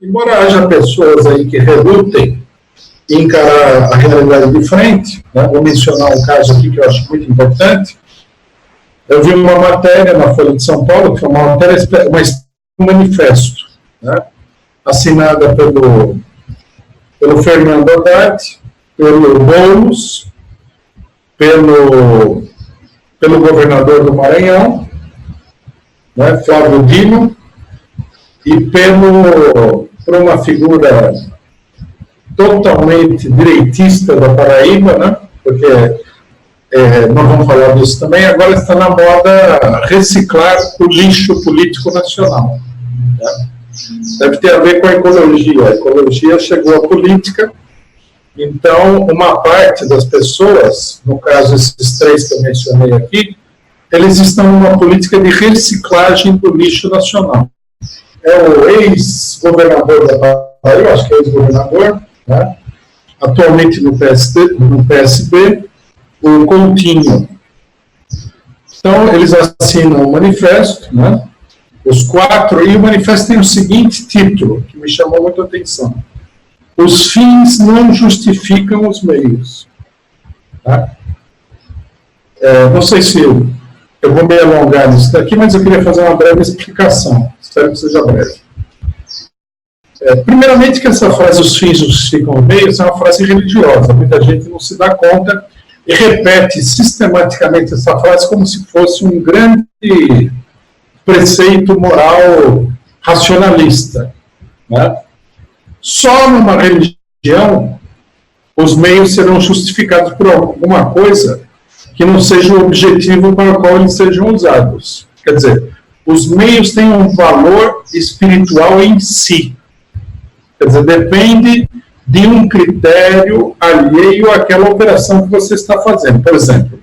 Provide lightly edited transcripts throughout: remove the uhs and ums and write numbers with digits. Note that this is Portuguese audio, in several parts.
embora haja pessoas aí que relutem em encarar a realidade de frente, né? Vou mencionar um caso aqui que eu acho muito importante. Eu vi uma matéria na Folha de São Paulo, que foi uma matéria, um manifesto, né? Assinada pelo Fernando Haddad, pelo Boulos, pelo governador do Maranhão, né, Flávio Dino, e por uma figura totalmente direitista da Paraíba, né, porque nós vamos falar disso também, agora está na moda reciclar o lixo político nacional. Né? Deve ter a ver com a ecologia. A ecologia chegou à política, então uma parte das pessoas, no caso esses três que eu mencionei aqui, eles estão numa política de reciclagem do lixo nacional. É o ex-governador da Paraíba, acho que é ex-governador, né? Atualmente no PSB, o Coutinho. Então, eles assinam o manifesto, né? Os quatro, e o manifesto tem o seguinte título, que me chamou muito a atenção: os fins não justificam os meios. Tá? Não sei se eu vou me alongar nisso daqui, mas eu queria fazer uma breve explicação. Espero que seja breve. Primeiramente, que essa frase, os fins justificam os meios, é uma frase religiosa. Muita gente não se dá conta e repete sistematicamente essa frase como se fosse um grande preceito moral racionalista. Né? Só numa religião os meios serão justificados por alguma coisa que não seja o objetivo para o qual eles sejam usados. Quer dizer, os meios têm um valor espiritual em si. Quer dizer, depende de um critério alheio àquela operação que você está fazendo. Por exemplo,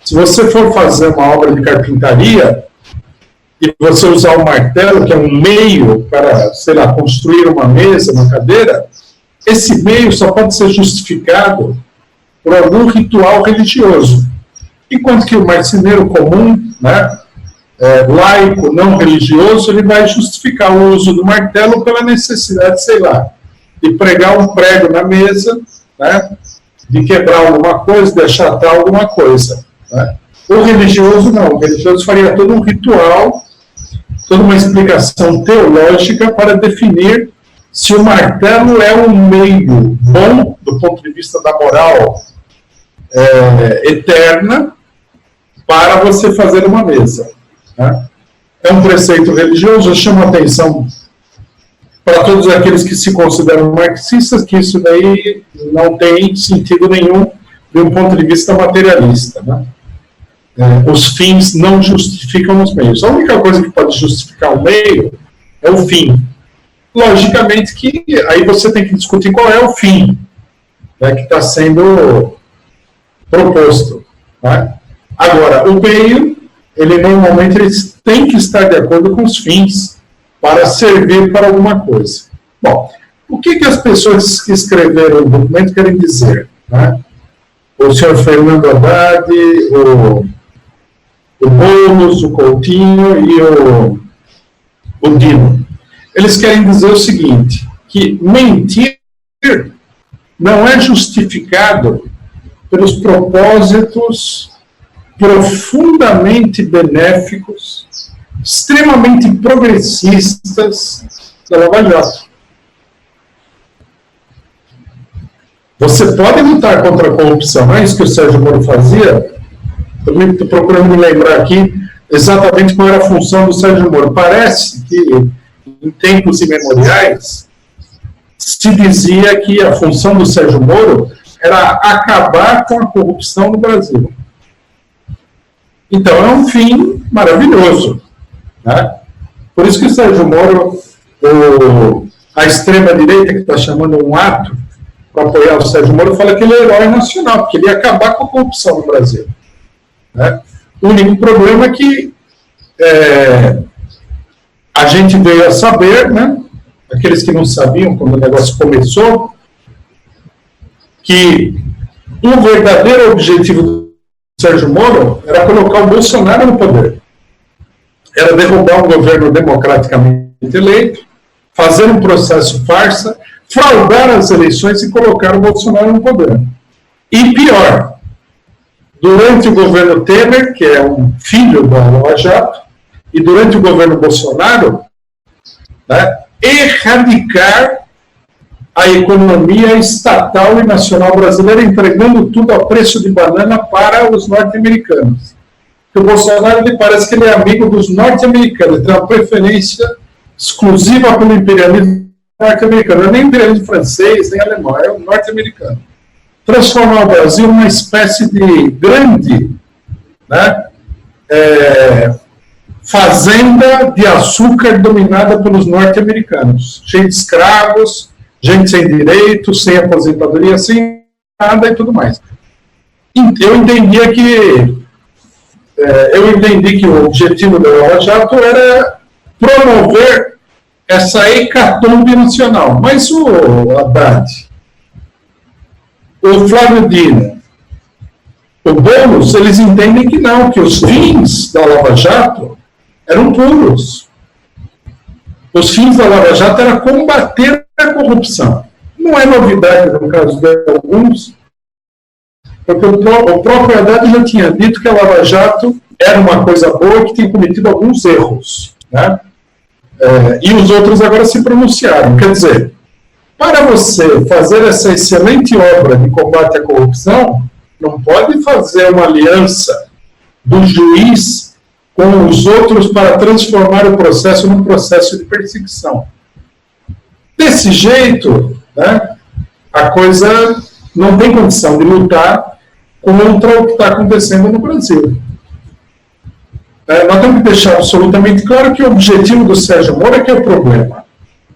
se você for fazer uma obra de carpintaria e você usar o martelo, que é um meio para, sei lá, construir uma mesa, uma cadeira, esse meio só pode ser justificado por algum ritual religioso. Enquanto que o marceneiro comum, né, laico, não religioso, ele vai justificar o uso do martelo pela necessidade, sei lá, de pregar um prego na mesa, né, de quebrar alguma coisa, de achatar alguma coisa. Né. O religioso não, o religioso faria todo um ritual, toda uma explicação teológica para definir se o martelo é um meio bom, do ponto de vista da moral eterna, para você fazer uma mesa. Né? É um preceito religioso. Eu chamo a atenção para todos aqueles que se consideram marxistas, que isso daí não tem sentido nenhum de um ponto de vista materialista. Né? Os fins não justificam os meios. A única coisa que pode justificar o meio é o fim. Logicamente que aí você tem que discutir qual é o fim, né, que está sendo proposto. Né? Agora, o meio, ele normalmente tem que estar de acordo com os fins para servir para alguma coisa. Bom, o que as pessoas que escreveram o documento querem dizer? Né? O senhor Fernando Haddad, o Boulos, o Coutinho e o Dino. Eles querem dizer o seguinte, que mentir não é justificado pelos propósitos profundamente benéficos, extremamente progressistas da Lava Jato. Você pode lutar contra a corrupção, não é isso que o Sérgio Moro fazia? Estou procurando me lembrar aqui exatamente qual era a função do Sérgio Moro. Parece que, em tempos imemoriais, se dizia que a função do Sérgio Moro era acabar com a corrupção no Brasil. Então, é um fim maravilhoso. Né? Por isso que o Sérgio Moro, a extrema-direita, que está chamando um ato para apoiar o Sérgio Moro, fala que ele é herói nacional, porque ele ia acabar com a corrupção no Brasil. Né? O único problema é que a gente veio a saber, né, aqueles que não sabiam quando o negócio começou, que o verdadeiro objetivo do Sérgio Moro era colocar o Bolsonaro no poder. Era derrubar um governo democraticamente eleito, fazer um processo farsa, fraudar as eleições e colocar o Bolsonaro no poder. E pior, durante o governo Temer, que é um filho da Lava Jato, e durante o governo Bolsonaro, né, erradicar a economia estatal e nacional brasileira, entregando tudo a preço de banana para os norte-americanos. O Bolsonaro, ele parece que ele é amigo dos norte-americanos, ele tem uma preferência exclusiva pelo imperialismo norte-americano, nem imperialismo francês, nem alemão, é o norte-americano. Transformar o Brasil numa espécie de grande, né, fazenda de açúcar dominada pelos norte-americanos, cheio de escravos, gente sem direito, sem aposentadoria, sem nada e tudo mais. Eu entendi que o objetivo da Lava Jato era promover essa hecatombe nacional. Mas o Haddad, o Flávio Dino, o Boulos, eles entendem que não, que os fins da Lava Jato eram puros. Os fins da Lava Jato era combater a corrupção. Não é novidade no caso de alguns, porque o próprio Haddad já tinha dito que a Lava Jato era uma coisa boa e que tinha cometido alguns erros, né? E os outros agora se pronunciaram. Quer dizer, para você fazer essa excelente obra de combate à corrupção, não pode fazer uma aliança do juiz com os outros para transformar o processo num processo de perseguição. Desse jeito, né, a coisa não tem condição de lutar contra o que está acontecendo no Brasil. Nós temos que deixar absolutamente claro que o objetivo do Sérgio Moro é que é o problema.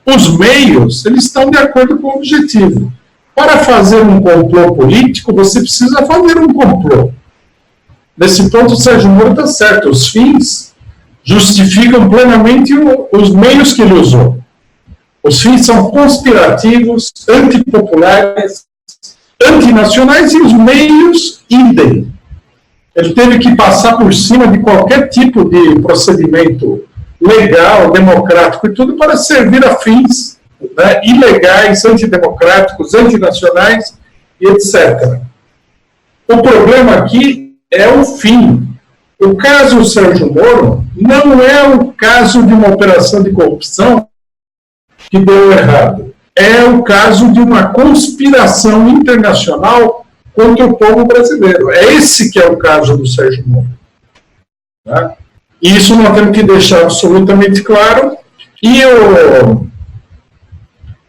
Os meios, eles estão de acordo com o objetivo. Para fazer um complô político, você precisa fazer um complô. Nesse ponto, o Sérgio Moro está certo. Os fins justificam plenamente os meios que ele usou. Os fins são conspirativos, antipopulares, antinacionais e os meios idem. Ele teve que passar por cima de qualquer tipo de procedimento legal, democrático e tudo para servir a fins, né, ilegais, antidemocráticos, antinacionais e etc. O problema aqui é o fim. O caso Sérgio Moro não é o caso de uma operação de corrupção que deu errado. É o caso de uma conspiração internacional contra o povo brasileiro. É esse que é o caso do Sérgio Moro. Tá? E isso nós temos que deixar absolutamente claro. E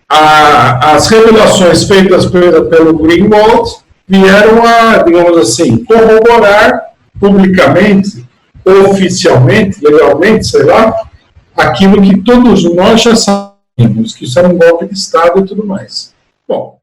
as revelações feitas pelo Greenwald vieram a, digamos assim, corroborar publicamente, oficialmente, legalmente, sei lá, aquilo que todos nós já sabemos, que isso era um golpe de Estado e tudo mais. Bom,